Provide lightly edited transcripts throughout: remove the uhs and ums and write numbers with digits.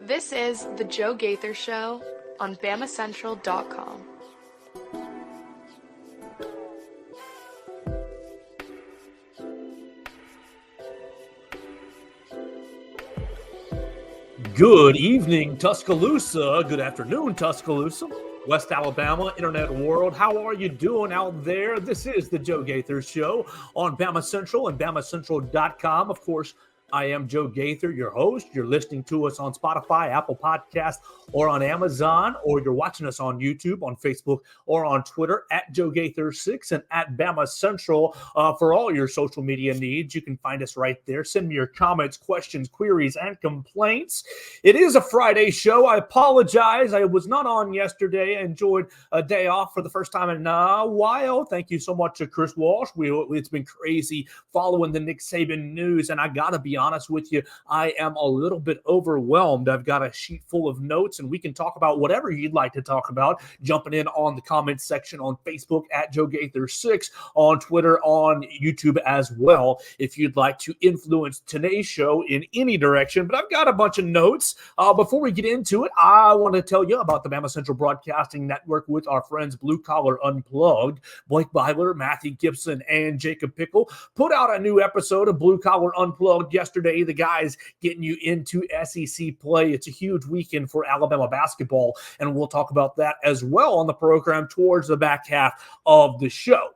This is the Joe Gaither Show on BamaCentral.com. Good evening, Tuscaloosa. Good afternoon, Tuscaloosa. West Alabama, internet world. How are you doing out there? This is the Joe Gaither Show on Bama Central and BamaCentral.com. Of course, I am Joe Gaither, your host. You're listening to us on Spotify, Apple Podcasts, or on Amazon, or you're watching us on YouTube, on Facebook, or on Twitter at Joe Gaither6 and at Bama Central for all your social media needs. You can find us right there. Send me your comments, questions, queries, and complaints. It is a Friday show. I apologize. I was not on yesterday. I enjoyed a day off for the first time in a while. Thank you so much to Chris Walsh. It's been crazy following the Nick Saban news, and I got to be honest with you, I am a little bit overwhelmed. I've got a sheet full of notes, and we can talk about whatever you'd like to talk about. Jumping in on the comments section on Facebook at Joe Gaither6, on Twitter, on YouTube as well, if you'd like to influence today's show in any direction. But I've got a bunch of notes. Before we get into it, I want to tell you about the Bama Central Broadcasting Network with our friends Blue Collar Unplugged. Blake Byler, Matthew Gibson, and Jacob Pickle put out a new episode of Blue Collar Unplugged yesterday. The guys getting you into SEC play. It's a huge weekend for Alabama basketball, and we'll talk about that as well on the program towards the back half of the show.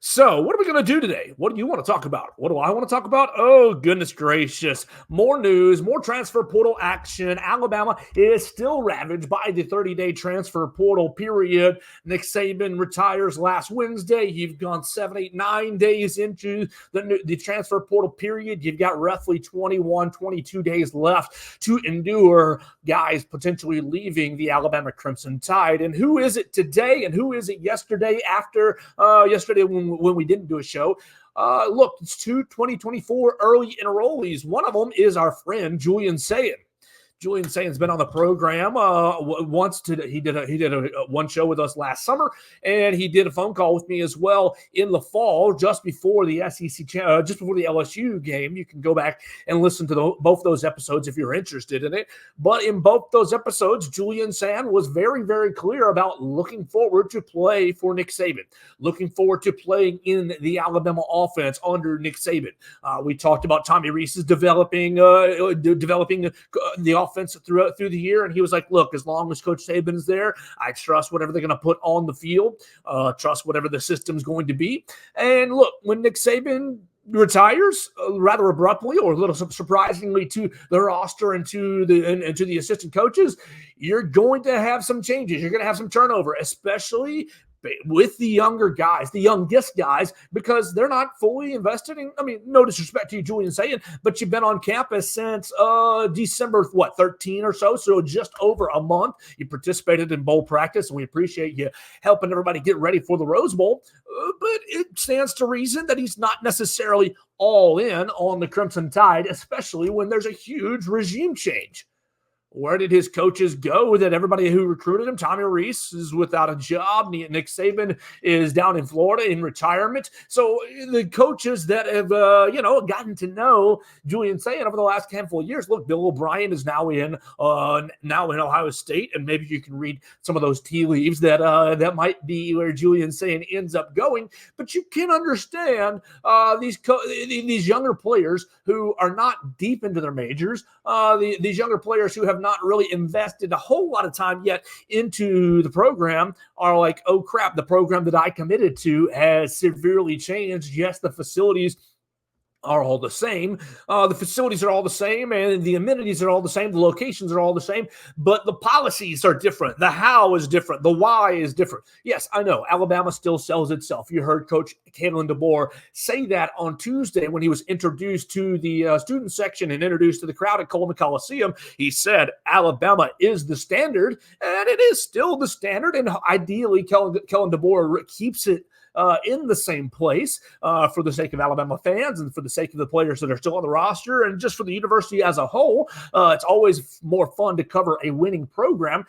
So what are we going to do today? What do you want to talk about? What do I want to talk about? Oh, goodness gracious. More news, more transfer portal action. Alabama is still ravaged by the 30-day transfer portal period. Nick Saban retires last Wednesday. You've gone 7, 8, 9 days into the transfer portal period. You've got roughly 21, 22 days left to endure guys potentially leaving the Alabama Crimson Tide. And who is it today and who is it yesterday after yesterday when we didn't do a show? Look, it's two 2024 early enrollees. One of them is our friend Julian Sayin. Julian Sayin's been on the program once. He did a one show with us last summer, and he did a phone call with me as well in the fall, just before the SEC, just before the LSU game. You can go back and listen to both those episodes if you're interested in it. But in both those episodes, Julian Sayin was very, very clear about looking forward to play for Nick Saban, looking forward to playing in the Alabama offense under Nick Saban. We talked about Tommy Rees's developing the offense through the year, and he was like, look, as long as Coach Saban is there, I trust whatever they're going to put on the field, trust whatever the system's going to be. And look, when Nick Saban retires rather abruptly or a little surprisingly to the roster and to the assistant coaches, you're going to have some changes. You're going to have some turnover, especially with the younger guys, the youngest guys, because they're not fully invested in, I mean, no disrespect to you, Julian Sayin, but you've been on campus since December, 13 or so just over a month. You participated in bowl practice, and we appreciate you helping everybody get ready for the Rose Bowl. But it stands to reason that he's not necessarily all in on the Crimson Tide, especially when there's a huge regime change. Where did his coaches go that everybody who recruited him? Tommy Rees is without a job. Nick Saban is down in Florida in retirement. So the coaches that have, gotten to know Julian Sayin over the last handful of years, look, Bill O'Brien is now in Ohio State, and maybe you can read some of those tea leaves that might be where Julian Sayin ends up going. But you can understand these younger players who are not deep into their majors, these younger players who have not really invested a whole lot of time yet into the program are like, oh crap, the program that I committed to has severely changed. Yes, the facilities are all the same. The facilities are all the same, and the amenities are all the same. The locations are all the same, but the policies are different. The how is different. The why is different. Yes, I know Alabama still sells itself. You heard Coach Kalen DeBoer say that on Tuesday when he was introduced to the student section and introduced to the crowd at Coleman Coliseum. He said Alabama is the standard, and it is still the standard, and ideally Kellen DeBoer keeps it in the same place for the sake of Alabama fans and for the sake of the players that are still on the roster and just for the university as a whole. It's always more fun to cover a winning program.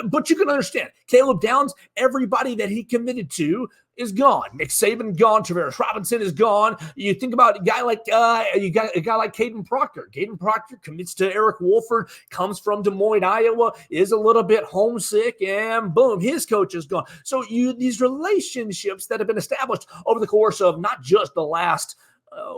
But you can understand, Caleb Downs, everybody that he committed to is gone. Nick Saban gone. Travaris Robinson is gone. You think about a guy like Caden Proctor. Caden Proctor commits to Eric Wolford, comes from Des Moines, Iowa, is a little bit homesick, and boom, his coach is gone. So these relationships that have been established over the course of not just the last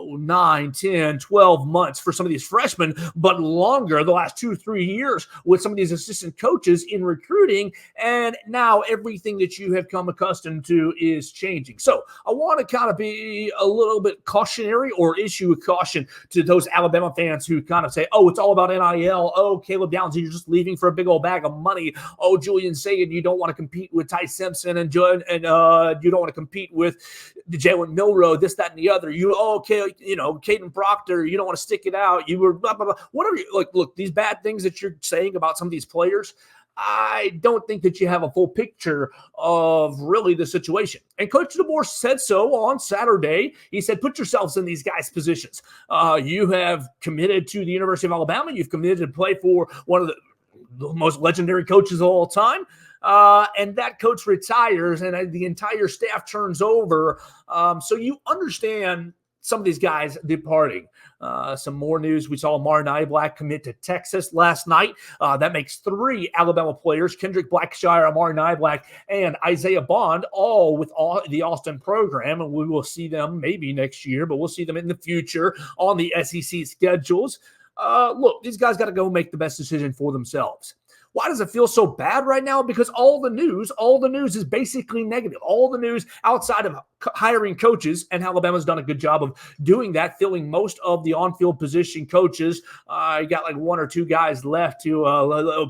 9, 10, 12 months for some of these freshmen, but longer, the last 2-3 years with some of these assistant coaches in recruiting. And now everything that you have come accustomed to is changing. So I want to kind of be a little bit cautionary or issue a caution to those Alabama fans who kind of say, oh, it's all about NIL. Oh, Caleb Downs, you're just leaving for a big old bag of money. Oh, Julian saying you don't want to compete with Ty Simpson and you don't want to compete with Jalen Milroe, this, that, and the other. Caden Proctor, you don't want to stick it out. You were blah, blah, blah. Whatever. Look, these bad things that you're saying about some of these players, I don't think that you have a full picture of really the situation. And Coach DeBoer said so on Saturday. He said, put yourselves in these guys' positions. You have committed to the University of Alabama. You've committed to play for one of the most legendary coaches of all time. And that coach retires and the entire staff turns over. So you understand some of these guys departing. Some more news. We saw Amari Niblack commit to Texas last night. That makes 3 Alabama players, Kendrick Blackshire, Amari Niblack, and Isaiah Bond, all with the Austin program. And we will see them maybe next year, but we'll see them in the future on the SEC schedules. Look, these guys got to go make the best decision for themselves. Why does it feel so bad right now? Because all the news is basically negative. All the news outside of hiring coaches, and Alabama's done a good job of doing that, filling most of the on-field position coaches. You got like 1 or 2 guys left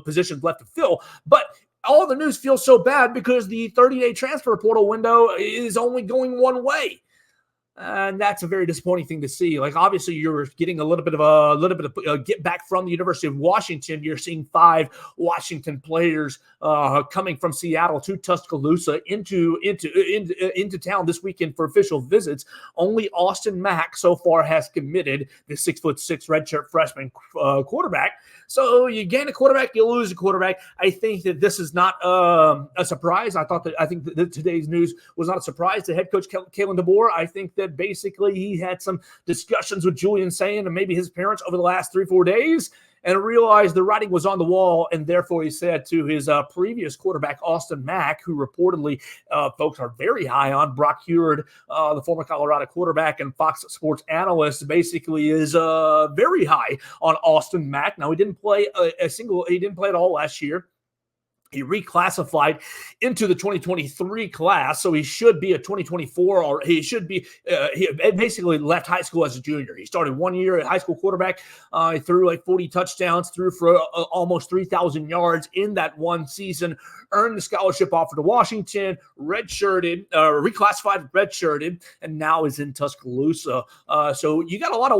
positions left to fill. But all the news feels so bad because the 30-day transfer portal window is only going one way. And that's a very disappointing thing to see. Like, obviously, you're getting a little bit of get back from the University of Washington. You're seeing 5 Washington players coming from Seattle to Tuscaloosa into town this weekend for official visits. Only Austin Mack so far has committed, the 6'6" redshirt freshman quarterback. So you gain a quarterback, you lose a quarterback. I think that this is not a surprise. I think that today's news was not a surprise to head coach Kalen DeBoer. I think that basically he had some discussions with Julian Sayin and maybe his parents over the last 3-4 days and realized the writing was on the wall, and therefore he said to his previous quarterback, Austin Mack, who reportedly folks are very high on, Brock Heward, the former Colorado quarterback and Fox Sports analyst, basically is very high on Austin Mack. Now, he didn't play he didn't play at all last year. He reclassified into the 2023 class, so he should be a 2024, or he should be, he basically left high school as a junior. He started 1 year at high school quarterback. He threw like 40 touchdowns, threw for almost 3,000 yards in that one season, earned the scholarship offer to Washington, reclassified, redshirted, and now is in Tuscaloosa. So you got a lot of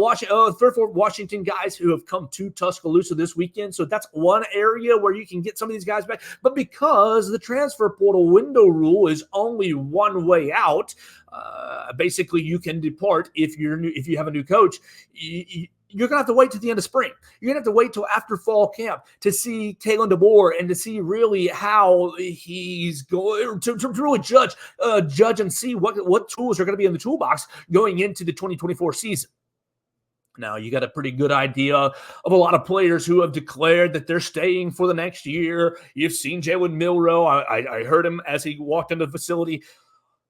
3 or 4 Washington guys who have come to Tuscaloosa this weekend. So that's one area where you can get some of these guys back. But because the transfer portal window rule is only one way out, basically you can depart if you have a new coach. You're going to have to wait to the end of spring. You're going to have to wait till after fall camp to see Kalen DeBoer and to see really how he's going to really judge and see what tools are going to be in the toolbox going into the 2024 season. Now, you got a pretty good idea of a lot of players who have declared that they're staying for the next year. You've seen Jalen Milroe. I heard him as he walked into the facility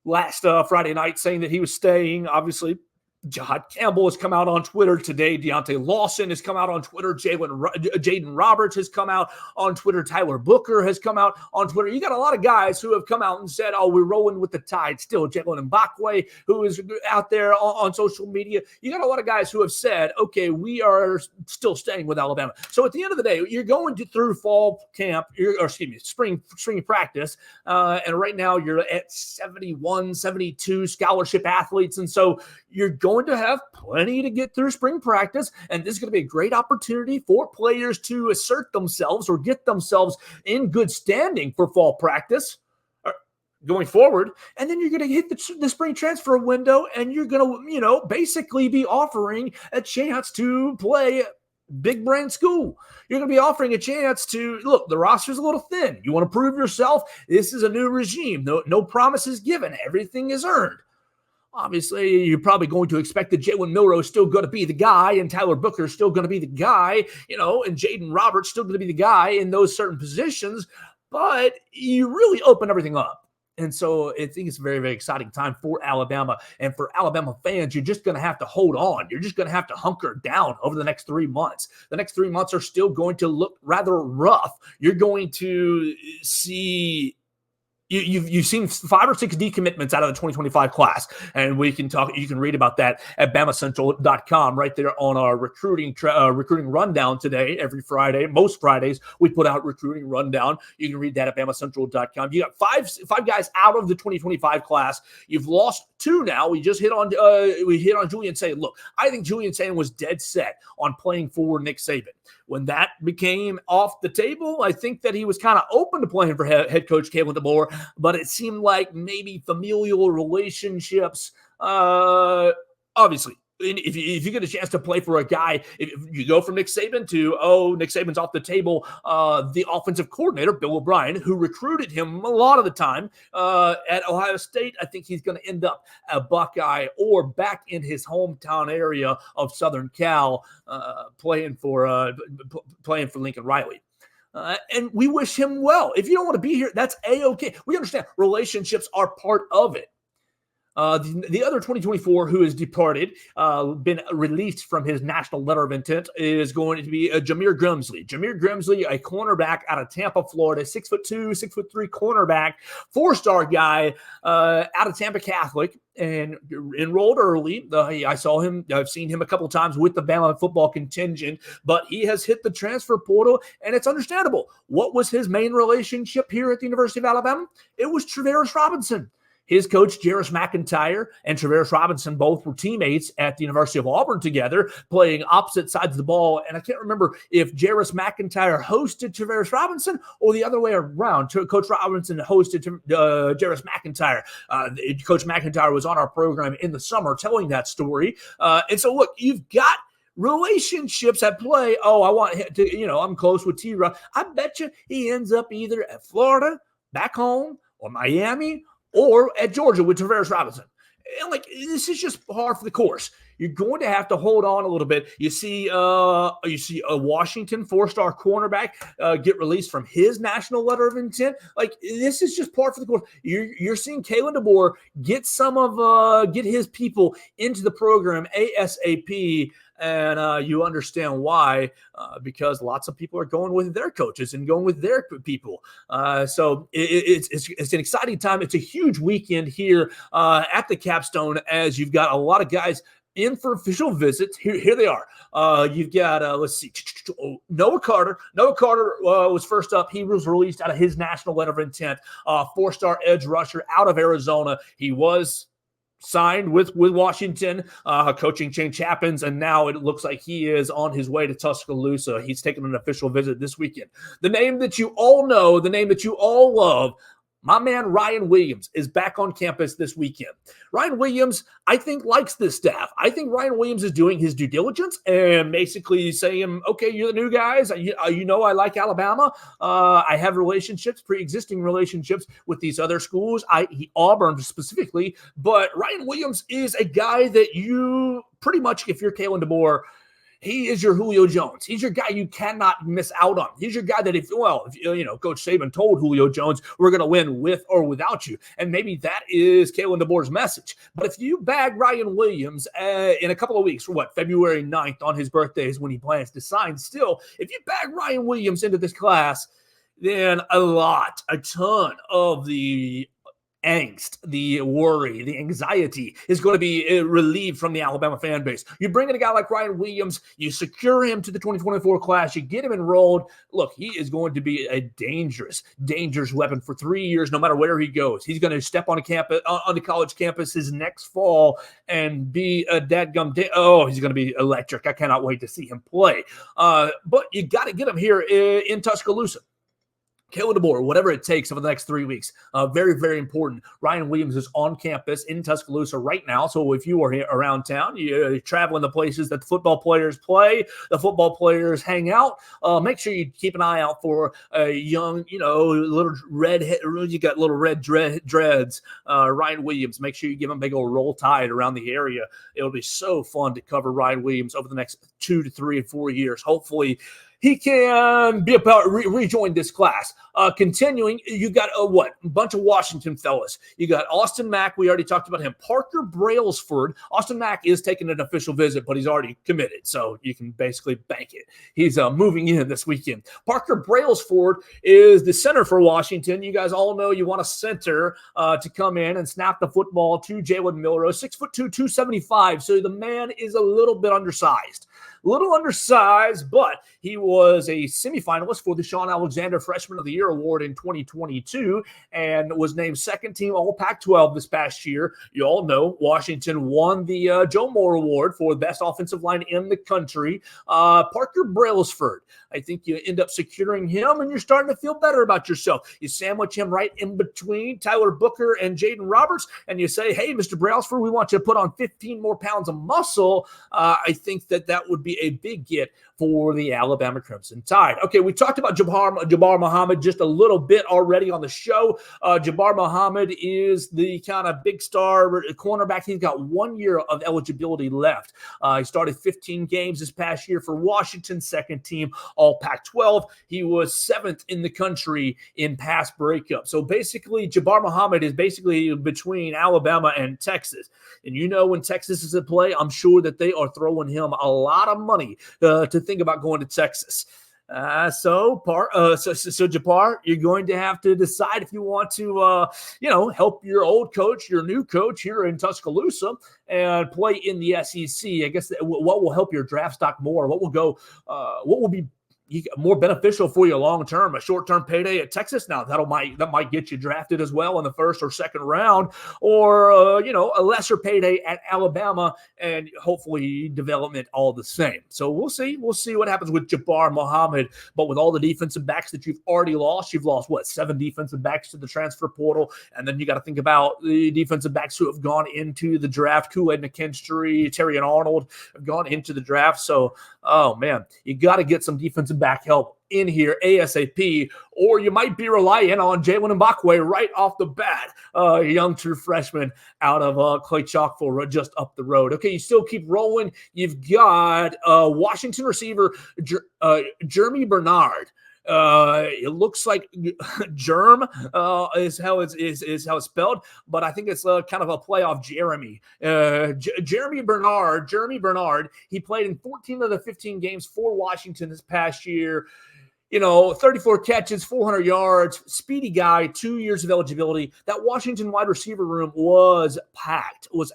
last Friday night saying that he was staying. Obviously, Jahad Campbell has come out on Twitter today. Deontay Lawson has come out on Twitter. Jaden Roberts has come out on Twitter. Tyler Booker has come out on Twitter. You got a lot of guys who have come out and said, oh, we're rolling with the tide still. Jalen Mbakwe, who is out there on social media. You got a lot of guys who have said, okay, we are still staying with Alabama. So at the end of the day, you're going through fall camp, spring practice. And right now you're at 71, 72 scholarship athletes. And so you're going to have plenty to get through spring practice, and this is going to be a great opportunity for players to assert themselves or get themselves in good standing for fall practice going forward. And then you're going to hit the spring transfer window, and you're going to, basically be offering a chance to play big brain school. You're going to be offering a chance to look. The roster's a little thin. You want to prove yourself. This is a new regime. No promises given. Everything is earned. Obviously, you're probably going to expect that Jalen Milroe is still going to be the guy, and Tyler Booker is still going to be the guy, and Jaden Roberts still going to be the guy in those certain positions. But you really open everything up. And so I think it's a very, very exciting time for Alabama. And for Alabama fans, you're just going to have to hold on. You're just going to have to hunker down over the next 3 months. The next 3 months are still going to look rather rough. You're going to see You've seen 5 or 6 decommitments out of the 2025 class, and we can talk. You can read about that at BamaCentral.com right there on our recruiting rundown today. Every Friday, most Fridays, we put out recruiting rundown. You can read that at BamaCentral.com. You got five guys out of the 2025 class. You've lost 2 now. We just hit on Julian Sayin. Look, I think Julian Sayin was dead set on playing for Nick Saban. When that became off the table, I think that he was kind of open to playing for head coach Kalen DeBoer, but it seemed like maybe familial relationships, obviously. If you get a chance to play for a guy, if you go from Nick Saban to, Nick Saban's off the table, the offensive coordinator, Bill O'Brien, who recruited him a lot of the time at Ohio State, I think he's going to end up a Buckeye or back in his hometown area of Southern Cal, playing for Lincoln Riley. And we wish him well. If you don't want to be here, that's A-okay. We understand relationships are part of it. The other 2024 who has departed, been released from his national letter of intent, is going to be Jameer Grimsley. Jameer Grimsley, a cornerback out of Tampa, Florida, 6'2", 6'3" cornerback, 4-star guy out of Tampa Catholic, and enrolled early. I've seen him a couple times with the Bama football contingent, but he has hit the transfer portal, and it's understandable. What was his main relationship here at the University of Alabama? It was Travaris Robinson. His coach, Jarris McIntyre, and Travaris Robinson both were teammates at the University of Auburn together, playing opposite sides of the ball. And I can't remember if Jarris McIntyre hosted Travaris Robinson or the other way around. Coach Robinson hosted Jarris McIntyre. Coach McIntyre was on our program in the summer telling that story. And so, look, you've got relationships at play. I want him to, I'm close with T-Rob. I bet you he ends up either at Florida, back home, or Miami, or at Georgia with Travaris Robinson. And this is just par for the course. You're going to have to hold on a little bit. You see a Washington 4-star cornerback get released from his national letter of intent. This is just par for the course. You're seeing Kalen DeBoer get his people into the program ASAP. And you understand why, because lots of people are going with their coaches and going with their people. So it's an exciting time. It's a huge weekend here at the Capstone, as you've got a lot of guys in for official visits. Here they are. You've got, Noah Carter. Noah Carter was first up. He was released out of his national letter of intent. 4-star edge rusher out of Arizona. He was signed with Washington. Coaching change happens, and now it looks like he is on his way to Tuscaloosa. He's taking an official visit this weekend. The name that you all know, the name that you all love, my man Ryan Williams is back on campus this weekend. Ryan Williams, I think, likes this staff. I think Ryan Williams is doing his due diligence and basically saying, okay, you're the new guys. I like Alabama. I have pre-existing relationships with these other schools, Auburn specifically. But Ryan Williams is a guy that you pretty much, if you're Kalen DeBoer, he is your Julio Jones. He's your guy you cannot miss out on. He's your guy that if Coach Saban told Julio Jones, we're going to win with or without you. And maybe that is Kalen DeBoer's message. But if you bag Ryan Williams in a couple of weeks, February 9th on his birthday is when he plans to sign still. If you bag Ryan Williams into this class, then a ton of the angst, the worry, the anxiety is going to be relieved from the Alabama fan base. You bring in a guy like Ryan Williams, you secure him to the 2024 class, you get him enrolled. Look, he is going to be a dangerous weapon for 3 years, no matter where he goes. He's going to step on the college campus his next fall and be a dadgum. He's going to be electric. I cannot wait to see him play. But you got to get him here in Tuscaloosa. Kalen DeBoer, whatever it takes over the next 3 weeks. Very, very important. Ryan Williams is on campus in Tuscaloosa right now. So if you are here around town, you're traveling the places that the football players play, the football players hang out, make sure you keep an eye out for a young, little red, you got little red dreads, Ryan Williams. Make sure you give him a big old roll tide around the area. It'll be so fun to cover Ryan Williams over the next 2 to 3 and 4 years. Hopefully, he can be rejoin this class. Continuing, you got a bunch of Washington fellas. You got Austin Mack. We already talked about him. Parker Brailsford. Austin Mack is taking an official visit, but he's already committed, so you can basically bank it. He's moving in this weekend. Parker Brailsford is the center for Washington. You guys all know you want a center to come in and snap the football to Jalen Milroe. 6'2", 275. So the man is a little bit undersized. But he was a semifinalist for the Sean Alexander Freshman of the Year Award in 2022 and was named second team All Pac-12 this past year. You all know Washington won the Joe Moore Award for the best offensive line in the country. Parker Brailsford, I think you end up securing him and you're starting to feel better about yourself. You sandwich him right in between Tyler Booker and Jaden Roberts and you say, hey, Mr. Brailsford, we want you to put on 15 more pounds of muscle. I think that would be a big get for the Alabama Crimson Tide. Okay, we talked about Jabbar Muhammad just a little bit already on the show. Jabbar Muhammad is the kind of big star cornerback. He's got 1 year of eligibility left. He started 15 games this past year for Washington, second team All Pac-12. He was 7th in the country in pass breakup. So basically, Jabbar Muhammad is basically between Alabama and Texas. And when Texas is at play, I'm sure that they are throwing him a lot of money to think about going to Texas. So Jabbar, you're going to have to decide if you want to, help your old coach, your new coach here in Tuscaloosa, and play in the SEC. I guess what will help your draft stock more? What will be more beneficial for you long term? A short term payday at Texas, now that might get you drafted as well in the first or second round, or a lesser payday at Alabama, and hopefully development all the same. So we'll see what happens with Jabbar Muhammad. But with all the defensive backs that you've already lost, 7 defensive backs to the transfer portal, and then you got to think about the defensive backs who have gone into the draft. Kool-Aid McKinstry, Terry and Arnold have gone into the draft. So, oh man, you got to get some defensive back help in here ASAP, or you might be relying on Jalen Mbakwe right off the bat, a young true freshman out of Clay Chalkville just up the road. Okay, you still keep rolling. You've got Washington receiver Jeremy Bernard. It looks like Germ is how it's spelled, but I think it's kind of a play off Jeremy. Jeremy Bernard, he played in 14 of the 15 games for Washington this past year. 34 catches, 400 yards, speedy guy, 2 years of eligibility. That Washington wide receiver room was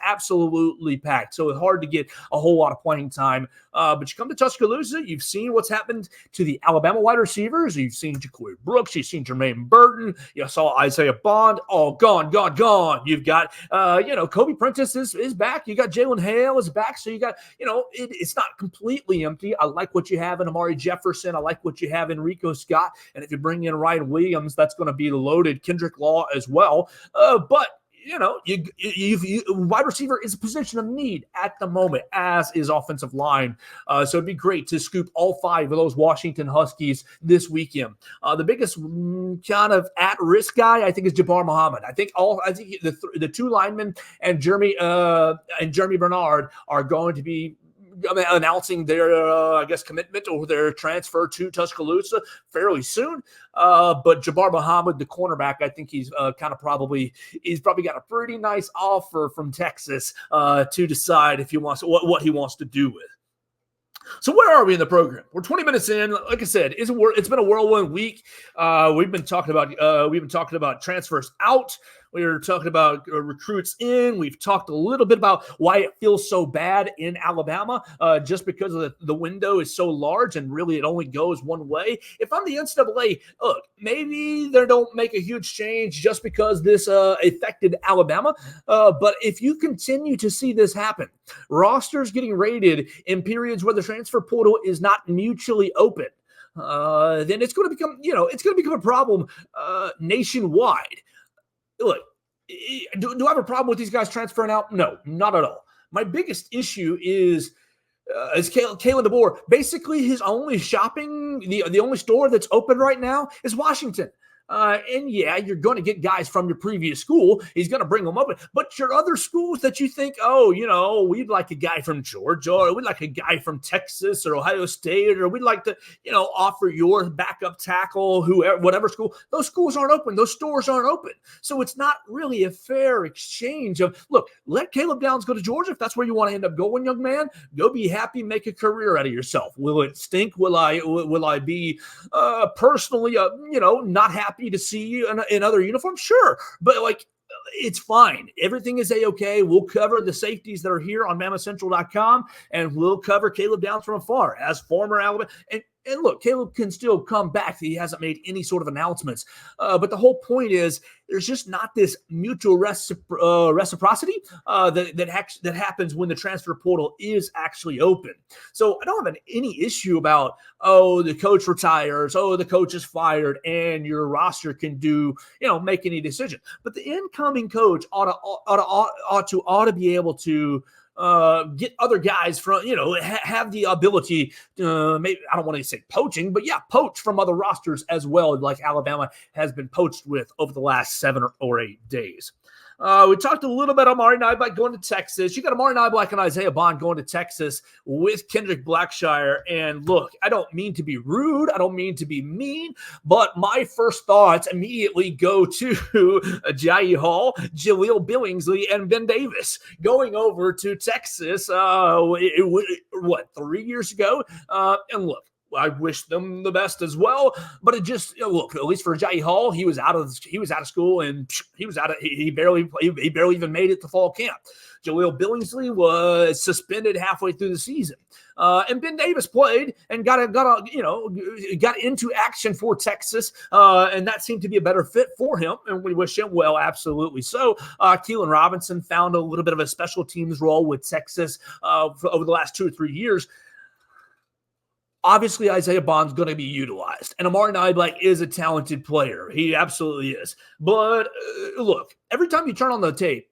absolutely packed. So it's hard to get a whole lot of playing time. But you come to Tuscaloosa, you've seen what's happened to the Alabama wide receivers. You've seen Ja'Cory Brooks. You've seen Jermaine Burton. You saw Isaiah Bond. Oh, gone. You've got, Kobe Prentice is back. You got Jalen Hale is back. So you got, it's not completely empty. I like what you have in Amari Jefferson. I like what you have in Rico Scott. And if you bring in Ryan Williams, that's going to be loaded. Kendrick Law as well. But wide receiver is a position of need at the moment, as is offensive line. So it'd be great to scoop all 5 of those Washington Huskies this weekend. The biggest kind of at-risk guy, I think, is Jabbar Muhammad. I think the 2 linemen and Jeremy Bernard are going to be announcing their, commitment or their transfer to Tuscaloosa fairly soon. But Jabbar Muhammad, the cornerback, I think he's probably got a pretty nice offer from Texas to decide if he wants what he wants to do with. So where are we in the program? We're 20 minutes in. Like I said, it's been a whirlwind week. We've been talking about transfers out. We were talking about recruits in. We've talked a little bit about why it feels so bad in Alabama, just because of the window is so large and really it only goes one way. If I'm the NCAA, look, maybe they don't make a huge change just because this affected Alabama. But if you continue to see this happen, rosters getting rated in periods where the transfer portal is not mutually open, then it's going to become, a problem nationwide. Look, do I have a problem with these guys transferring out? No, not at all. My biggest issue is Kalen DeBoer. Basically, his only the only store that's open right now is Washington. And yeah, you're going to get guys from your previous school. He's going to bring them up. But your other schools that you think, we'd like a guy from Georgia, or we'd like a guy from Texas or Ohio State, or we'd like to, offer your backup tackle, whoever, whatever school. Those schools aren't open. Those stores aren't open. So it's not really a fair exchange of, look, let Caleb Downs go to Georgia if that's where you want to end up going, young man. Go be happy, make a career out of yourself. Will it stink? Will I be personally, not happy to see you in other uniforms? Sure. But it's fine. Everything is A-okay. We'll cover the safeties that are here on BamaCentral.com, and we'll cover Caleb Downs from afar as former Alabama. And look, Caleb can still come back. He hasn't made any sort of announcements. But the whole point is there's just not this mutual reciprocity that happens when the transfer portal is actually open. So I don't have any issue about, the coach retires, the coach is fired, and your roster can make any decision. But the incoming coach ought to be able to get other guys from, have the ability to, maybe, I don't want to say poaching, but yeah, poach from other rosters as well, like Alabama has been poached with over the last 7 or 8 days. We talked a little bit about Amari Niblack going to Texas. You got Amari Niblack and Isaiah Bond going to Texas with Kendrick Blackshire. And look, I don't mean to be rude. I don't mean to be mean, but my first thoughts immediately go to Ajayi Hall, Jaleel Billingsley, and Ben Davis going over to Texas, 3 years ago? And look, I wish them the best as well, but it just, look, at least for Ajayi Hall, he was out of school, and he barely even made it to fall camp. Jaleel Billingsley was suspended halfway through the season. And Ben Davis played and got into action for Texas, and that seemed to be a better fit for him, and we wish him well, absolutely so. Keelan Robinson found a little bit of a special teams role with Texas over the last 2 or 3 years. Obviously, Isaiah Bond's going to be utilized, and Amari Niblack is a talented player. He absolutely is. But look, every time you turn on the tape,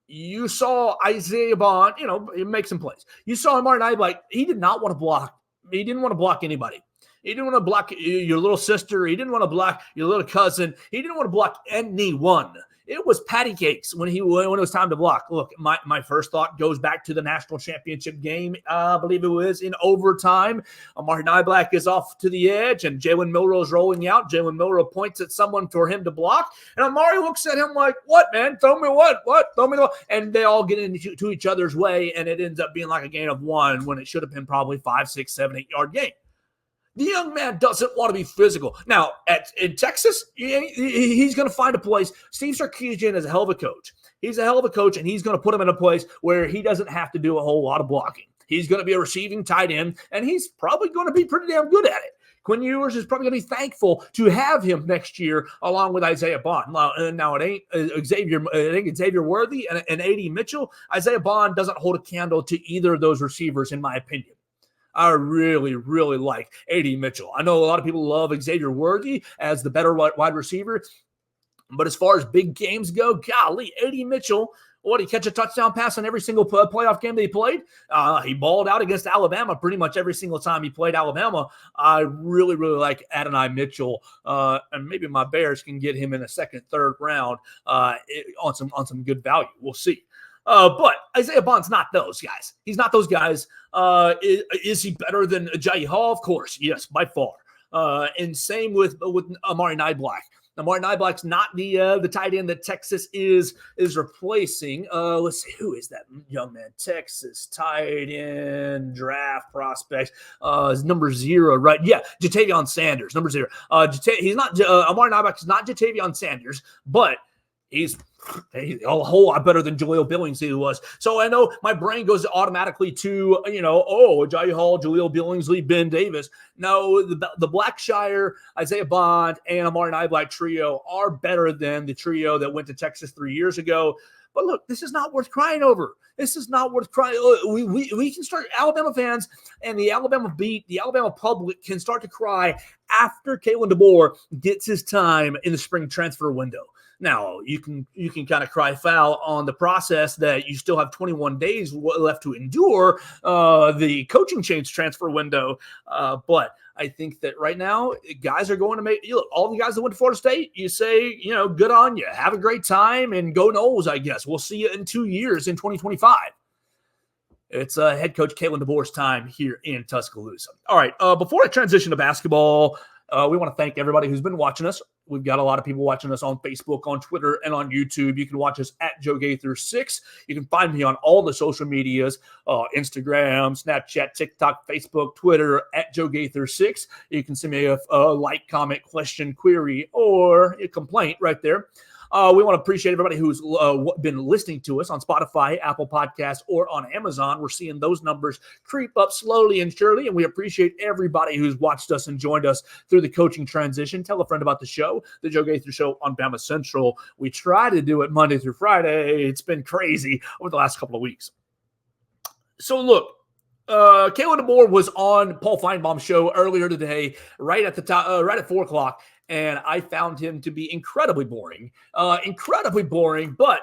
you saw Isaiah Bond, make some plays. You saw Amari Niblack. He did not want to block. He didn't want to block anybody. He didn't want to block your little sister. He didn't want to block your little cousin. He didn't want to block anyone. It was patty cakes when it was time to block. Look, my first thought goes back to the national championship game. I believe it was in overtime. Amari Niblack is off to the edge, and Jalen Milroe is rolling out. Jalen Milroe points at someone for him to block, and Amari looks at him like, "What, man? Throw me what? What? Throw me the what?" And they all get into each other's way, and it ends up being like a gain of 1 when it should have been probably 5, 6, 7, 8 yard game. The young man doesn't want to be physical. Now, in Texas, he's going to find a place. Steve Sarkisian is a hell of a coach. He's a hell of a coach, and he's going to put him in a place where he doesn't have to do a whole lot of blocking. He's going to be a receiving tight end, and he's probably going to be pretty damn good at it. Quinn Ewers is probably going to be thankful to have him next year along with Isaiah Bond. Now it ain't Xavier Worthy and A.D. Mitchell. Isaiah Bond doesn't hold a candle to either of those receivers, in my opinion. I really, really like A.D. Mitchell. I know a lot of people love Xavier Worthy as the better wide receiver, but as far as big games go, golly, A.D. Mitchell, he catch a touchdown pass in every single playoff game that he played? He balled out against Alabama pretty much every single time he played Alabama. I really, really like Adonai Mitchell, and maybe my Bears can get him in a second, third round on some good value. We'll see. But Isaiah Bond's not those guys. He's not those guys. Is he better than Ajayi Hall? Of course, yes, by far. And same with Amari Niblack. Amari Niblack's not the tight end that Texas is replacing. Let's see, who is that young man? Texas tight end draft prospect. Is number 0, right? Yeah, Jatavion Sanders, number 0. He's not Amari Niblack is not Jatavion Sanders, but he's a whole lot better than Jaleel Billingsley was. So I know my brain goes automatically to, Ajayi Hall, Jaleel Billingsley, Ben Davis. No, the Blackshire, Isaiah Bond, and Amari Niblack trio are better than the trio that went to Texas 3 years ago. But look, this is not worth crying over. This is not worth crying. We can start, Alabama fans and the Alabama beat, the Alabama public can start to cry after Kalen DeBoer gets his time in the spring transfer window. Now, you can kind of cry foul on the process that you still have 21 days left to endure the coaching change transfer window. But I think that right now, guys are going to make, look, all the guys that went to Florida State, you say, good on you. Have a great time and go Noles, I guess. We'll see you in 2 years in 2025. It's head coach Kalen DeBoer's time here in Tuscaloosa. All right, before I transition to basketball, we want to thank everybody who's been watching us. We've got a lot of people watching us on Facebook, on Twitter, and on YouTube. You can watch us at Joe Gaither 6. You can find me on all the social medias, Instagram, Snapchat, TikTok, Facebook, Twitter, at Joe Gaither 6. You can send me a like, comment, question, query, or a complaint right there. We want to appreciate everybody who's been listening to us on Spotify, Apple Podcasts, or on Amazon. We're seeing those numbers creep up slowly and surely, and we appreciate everybody who's watched us and joined us through the coaching transition. Tell a friend about the show, the Joe Gaither Show on BamaCentral. We try to do it Monday through Friday. It's been crazy over the last couple of weeks. So look, Kalen DeBoer was on Paul Feinbaum's show earlier today, right at 4 o'clock. And I found him to be incredibly boring, but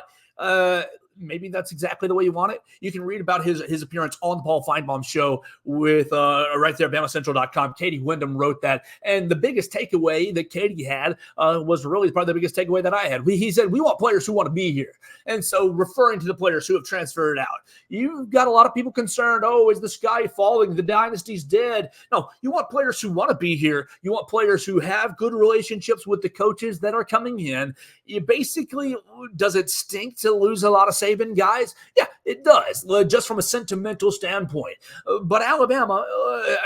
maybe that's exactly the way you want it. You can read about his appearance on the Paul Feinbaum show with right there, BamaCentral.com. Katie Wyndham wrote that. And the biggest takeaway that Katie had was really probably the biggest takeaway that I had. He said, we want players who want to be here. And so referring to the players who have transferred out, you've got a lot of people concerned, is the sky falling? The dynasty's dead. No, you want players who want to be here. You want players who have good relationships with the coaches that are coming in. You basically, does it stink to lose a lot of Saban guys? Yeah, it does, just from a sentimental standpoint. But Alabama,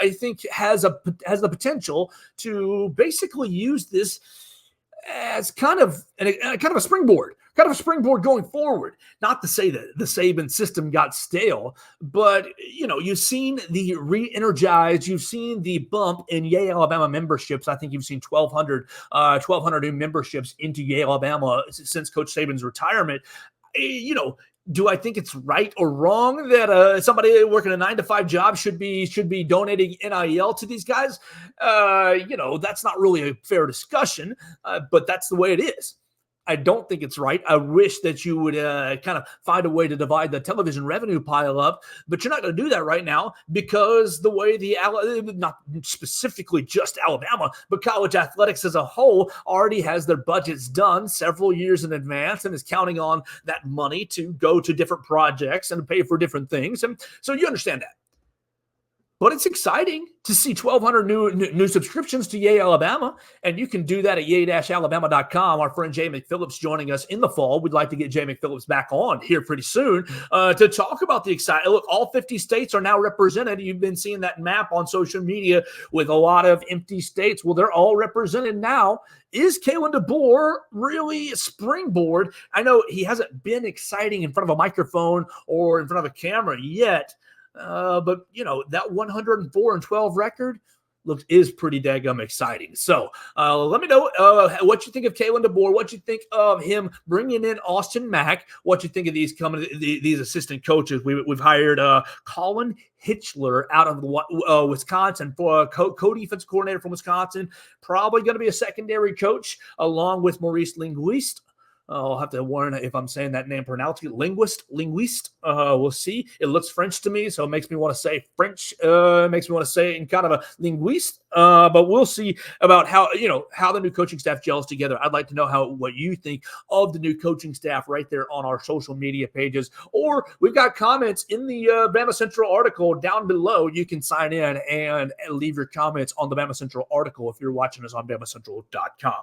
I think, has the potential to basically use this as kind of a springboard. Kind of a springboard going forward. Not to say that the Saban system got stale, but you've seen the re-energized, you've seen the bump in Yale Alabama memberships. I think you've seen 1,200 new memberships into Yale Alabama since Coach Saban's retirement. Do I think it's right or wrong that somebody working a 9-to-5 job should be donating NIL to these guys? That's not really a fair discussion, but that's the way it is. I don't think it's right. I wish that you would kind of find a way to divide the television revenue pile up, but you're not going to do that right now because the way not specifically just Alabama, but college athletics as a whole already has their budgets done several years in advance and is counting on that money to go to different projects and pay for different things. And so you understand that. But it's exciting to see 1,200 new subscriptions to Yay Alabama, and you can do that at yay-alabama.com. Our friend Jay McPhillips joining us in the fall. We'd like to get Jay McPhillips back on here pretty soon to talk about the exciting. Look, all 50 states are now represented. You've been seeing that map on social media with a lot of empty states. Well, they're all represented now. Is Kalen DeBoer really a springboard? I know he hasn't been exciting in front of a microphone or in front of a camera yet. But that 104-12 record is pretty daggum exciting. So let me know what you think of Kalen DeBoer, what you think of him bringing in Austin Mack, what you think of these assistant coaches. We've hired Colin Hitchler out of Wisconsin for co-defense coordinator from Wisconsin, probably going to be a secondary coach along with Maurice Linguiste. I'll have to warn if I'm saying that name pronounced. Linguiste. We'll see. It looks French to me, so it makes me want to say French. Makes me want to say it in kind of a linguiste. But we'll see about how the new coaching staff gels together. I'd like to know what you think of the new coaching staff right there on our social media pages. Or we've got comments in the BamaCentral article down below. You can sign in and leave your comments on the BamaCentral article if you're watching us on BamaCentral.com.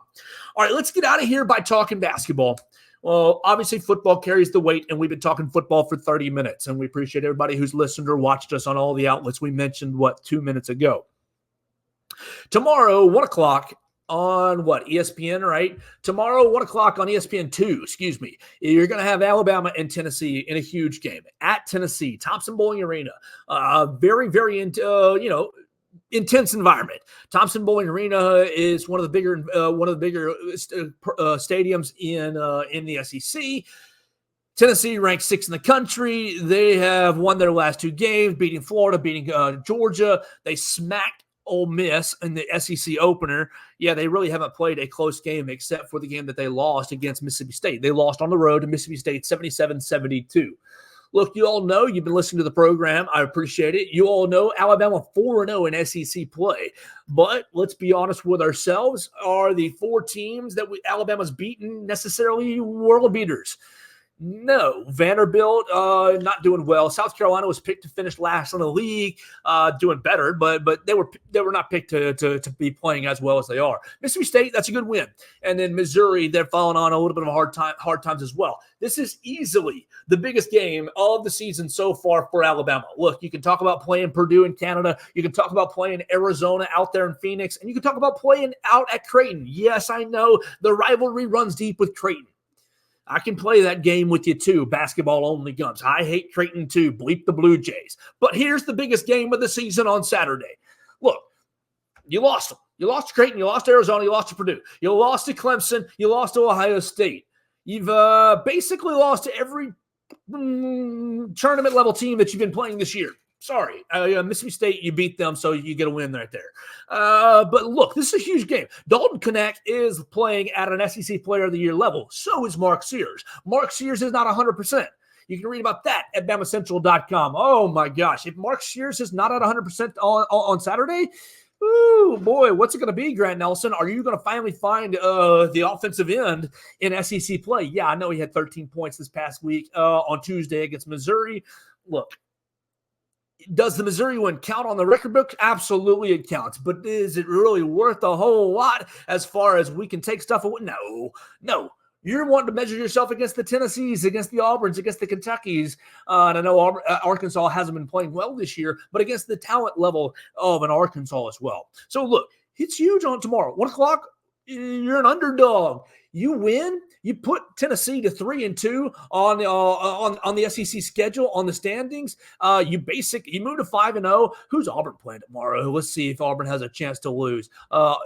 All right, let's get out of here by talking basketball. Well, obviously football carries the weight, and we've been talking football for 30 minutes, and we appreciate everybody who's listened or watched us on all the outlets we mentioned, 2 minutes ago. Tomorrow, 1 o'clock on ESPN, right? Tomorrow, 1 o'clock on ESPN2, excuse me. You're going to have Alabama and Tennessee in a huge game at Tennessee, Thompson Bowling Arena. Very, very, intense environment. Thompson Bowling Arena is one of the bigger stadiums in the SEC. Tennessee ranked 6th in the country. They have won their last 2 games, beating Florida, beating Georgia. They smacked Ole Miss in the SEC opener. Yeah, they really haven't played a close game except for the game that they lost against Mississippi State. They lost on the road to Mississippi State 77-72. Look, you all know, you've been listening to the program. I appreciate it. You all know Alabama 4-0 in SEC play. But let's be honest with ourselves. Are the 4 teams that Alabama's beaten necessarily world beaters? No. Vanderbilt, not doing well. South Carolina was picked to finish last in the league, doing better, but they were not picked to be playing as well as they are. Mississippi State, that's a good win. And then Missouri, they're falling on a little bit of hard times as well. This is easily the biggest game of the season so far for Alabama. Look, you can talk about playing Purdue in Canada. You can talk about playing Arizona out there in Phoenix. And you can talk about playing out at Creighton. Yes, I know the rivalry runs deep with Creighton. I can play that game with you too, basketball-only guns. I hate Creighton too, bleep the Blue Jays. But here's the biggest game of the season on Saturday. Look, you lost them. You lost to Creighton, you lost to Arizona, you lost to Purdue. You lost to Clemson, you lost to Ohio State. You've basically lost to every tournament-level team that you've been playing this year. Sorry, Mississippi State, you beat them, so you get a win right there. But look, this is a huge game. Dalton Knecht is playing at an SEC Player of the Year level. So is Mark Sears. Mark Sears is not 100%. You can read about that at BamaCentral.com. Oh, my gosh. If Mark Sears is not at 100% on Saturday, ooh, boy, what's it going to be, Grant Nelson? Are you going to finally find the offensive end in SEC play? Yeah, I know he had 13 points this past week on Tuesday against Missouri. Look. Does the Missouri win count on the record book? Absolutely it counts. But is it really worth a whole lot as far as we can take stuff away? No. You're wanting to measure yourself against the Tennessees, against the Auburns, against the Kentuckys. And I know Arkansas hasn't been playing well this year, but against the talent level of an Arkansas as well. So look, it's huge on tomorrow. 1 o'clock, you're an underdog. You win, you put Tennessee to 3-2 on the SEC schedule, on the standings. You move to 5-0. Who's Auburn playing tomorrow? Let's see if Auburn has a chance to lose.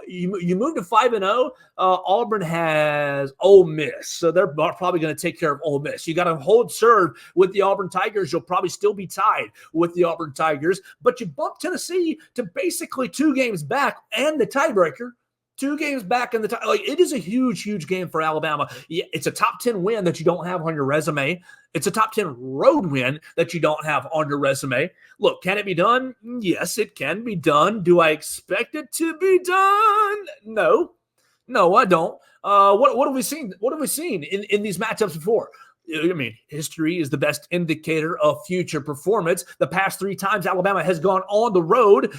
You move to 5-0. Auburn has Ole Miss, so they're probably going to take care of Ole Miss. You got to hold serve with the Auburn Tigers. You'll probably still be tied with the Auburn Tigers, but you bump Tennessee to basically 2 games back and the tiebreaker. 2 games back in the time. Like, it is a huge, huge game for Alabama. Yeah, it's a top 10 win that you don't have on your resume. It's a top 10 road win that you don't have on your resume. Look, can it be done? Yes, it can be done. Do I expect it to be done? No, I don't. What have we seen? What have we seen in these matchups before? I mean, history is the best indicator of future performance. The past 3 times Alabama has gone on the road,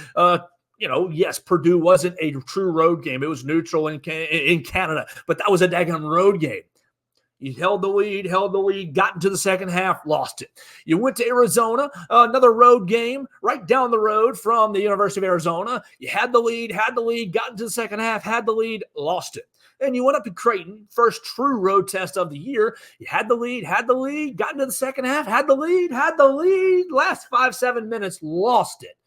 yes, Purdue wasn't a true road game. It was neutral in Canada, but that was a daggone road game. You held the lead, got into the second half, lost it. You went to Arizona, another road game right down the road from the University of Arizona. You had the lead, got into the second half, had the lead, lost it. And you went up to Creighton, first true road test of the year. You had the lead, got into the second half, had the lead, last 5-7 minutes, lost it.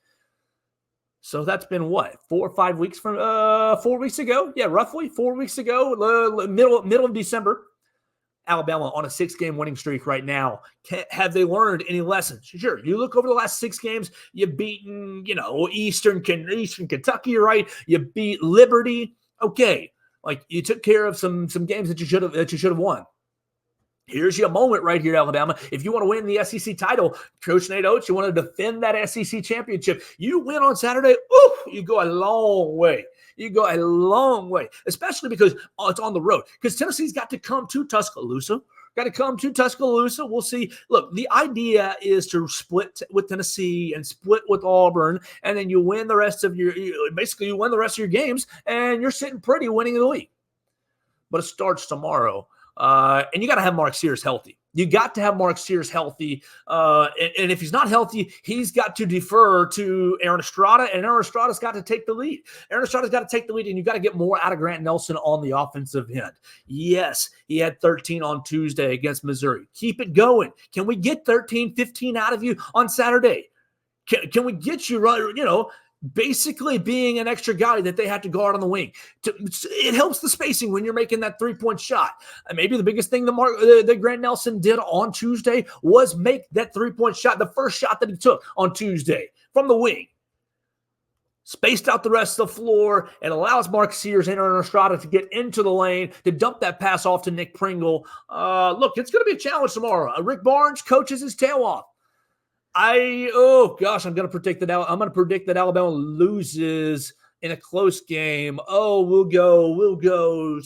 So that's been what, 4 or 5 weeks from 4 weeks ago? Yeah, roughly 4 weeks ago, middle of December. Alabama on a 6-game winning streak right now. Have they learned any lessons? Sure. You look over the last 6 games, you've beaten, Eastern Kentucky, right? You beat Liberty. Okay, like you took care of some games that you should have won. Here's your moment right here, Alabama. If you want to win the SEC title, Coach Nate Oates, you want to defend that SEC championship. You win on Saturday, you go a long way. Especially because it's on the road. Because Tennessee's got to come to Tuscaloosa. We'll see. Look, the idea is to split with Tennessee and split with Auburn, and then you win the rest of your games, and you're sitting pretty winning the league. But it starts tomorrow. And you got to have Mark Sears healthy. And if he's not healthy, he's got to defer to Aaron Estrada, and Aaron Estrada's got to take the lead. And you got to get more out of Grant Nelson on the offensive end. Yes, he had 13 on Tuesday against Missouri. Keep it going. Can we get 13, 15 out of you on Saturday? Can we get you right? basically being an extra guy that they had to guard on the wing. It helps the spacing when you're making that three-point shot. And maybe the biggest thing that Grant Nelson did on Tuesday was make that three-point shot, the first shot that he took on Tuesday from the wing. Spaced out the rest of the floor and allows Mark Sears and Aaron Estrada to get into the lane, to dump that pass off to Nick Pringle. Look, it's going to be a challenge tomorrow. Rick Barnes coaches his tail off. I'm going to predict that Alabama loses in a close game. We'll go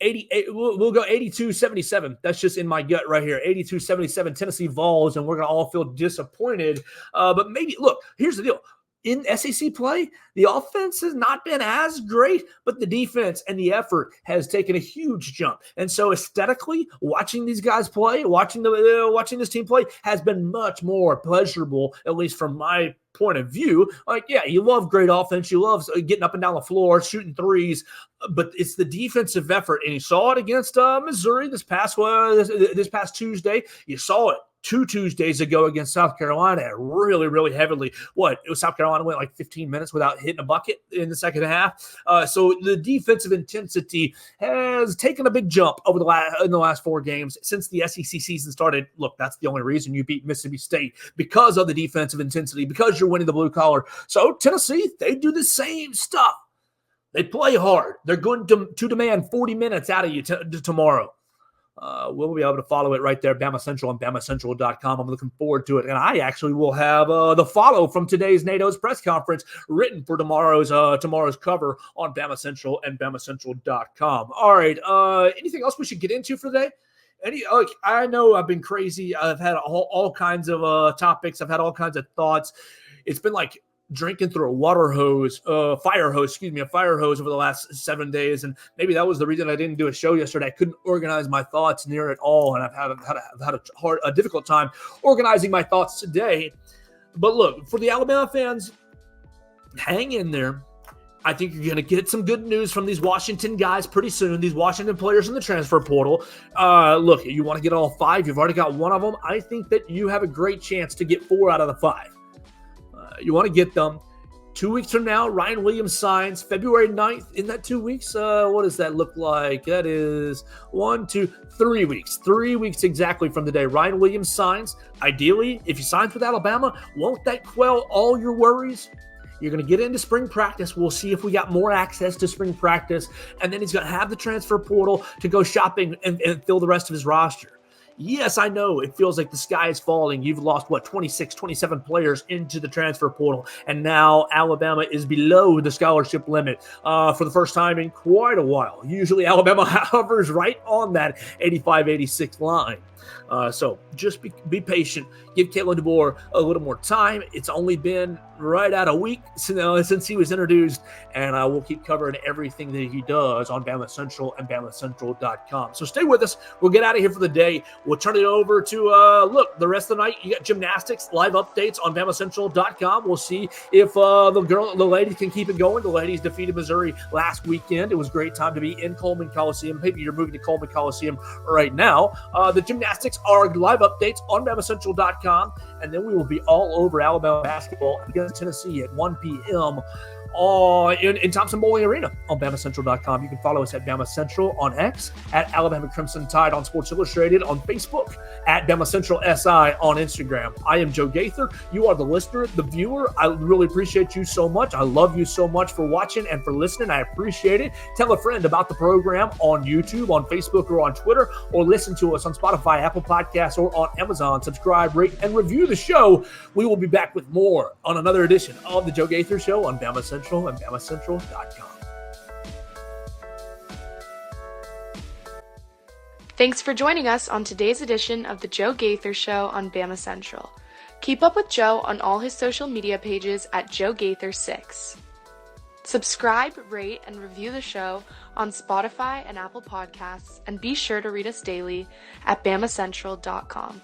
82-77. That's just in my gut right here. 82-77 Tennessee Vols, and we're going to all feel disappointed. But maybe, look, here's the deal. In SEC play, the offense has not been as great, but the defense and the effort has taken a huge jump. And so aesthetically, watching these guys play, watching this team play has been much more pleasurable, at least from my point of view. Like, yeah, you love great offense. You love getting up and down the floor, shooting threes, but it's the defensive effort. And you saw it against Missouri this past Tuesday. You saw it 2 Tuesdays ago against South Carolina, really, really heavily. South Carolina went like 15 minutes without hitting a bucket in the second half. So the defensive intensity has taken a big jump over in the last 4 games since the SEC season started. Look, that's the only reason you beat Mississippi State, because of the defensive intensity, because you're winning the blue collar. So Tennessee, they do the same stuff. They play hard. They're going to demand 40 minutes out of you tomorrow. We'll be able to follow it right there, BamaCentral and BamaCentral.com. I'm looking forward to it. And I actually will have the follow from today's NATO's press conference written for tomorrow's cover on BamaCentral and BamaCentral.com. All right. Anything else we should get into for today? I know I've been crazy. I've had all kinds of topics. I've had all kinds of thoughts. It's been like drinking through a fire hose over the last 7 days. And maybe that was the reason I didn't do a show yesterday. I couldn't organize my thoughts near it all. And I've had a difficult time organizing my thoughts today. But look, for the Alabama fans, hang in there. I think you're going to get some good news from these Washington guys pretty soon, these Washington players in the transfer portal. Look, you want to get all 5. You've already got 1 of them. I think that you have a great chance to get 4 out of the 5. You want to get them. 2 weeks from now, Ryan Williams signs February 9th. In that 2 weeks, what does that look like? That is 3 weeks. 3 weeks exactly from today. Ryan Williams signs. Ideally, if he signs with Alabama, won't that quell all your worries? You're going to get into spring practice. We'll see if we got more access to spring practice. And then he's going to have the transfer portal to go shopping and fill the rest of his roster. Yes, I know it feels like the sky is falling. You've lost, 26, 27 players into the transfer portal, and now Alabama is below the scholarship limit for the first time in quite a while. Usually Alabama hovers right on that 85-86 line. So just be patient. Give Kalen DeBoer a little more time. It's only been right at a week since he was introduced, and we'll keep covering everything that he does on BamaCentral and BamaCentral.com. So stay with us. We'll get out of here for the day. We'll turn it over to, the rest of the night. You got gymnastics, live updates on BamaCentral.com. We'll see if the ladies can keep it going. The ladies defeated Missouri last weekend. It was a great time to be in Coleman Coliseum. Maybe you're moving to Coleman Coliseum right now. The gymnastics are live updates on BamaCentral.com, and then we will be all over Alabama basketball against Tennessee at 1 p.m. In Thompson Bowling Arena on BamaCentral.com. You can follow us at Bama Central on X, at Alabama Crimson Tide on Sports Illustrated on Facebook, at BamaCentral SI on Instagram. I am Joe Gaither. You are the listener, the viewer. I really appreciate you so much. I love you so much for watching and for listening. I appreciate it. Tell a friend about the program on YouTube, on Facebook, or on Twitter, or listen to us on Spotify, Apple Podcasts, or on Amazon. Subscribe, rate, and review the show. We will be back with more on another edition of the Joe Gaither Show on BamaCentral and BamaCentral.com. Thanks for joining us on today's edition of the Joe Gaither Show on Bama Central. Keep up with Joe on all his social media pages at Joe Gaither6. Subscribe, rate, and review the show on Spotify and Apple Podcasts, and be sure to read us daily at BamaCentral.com.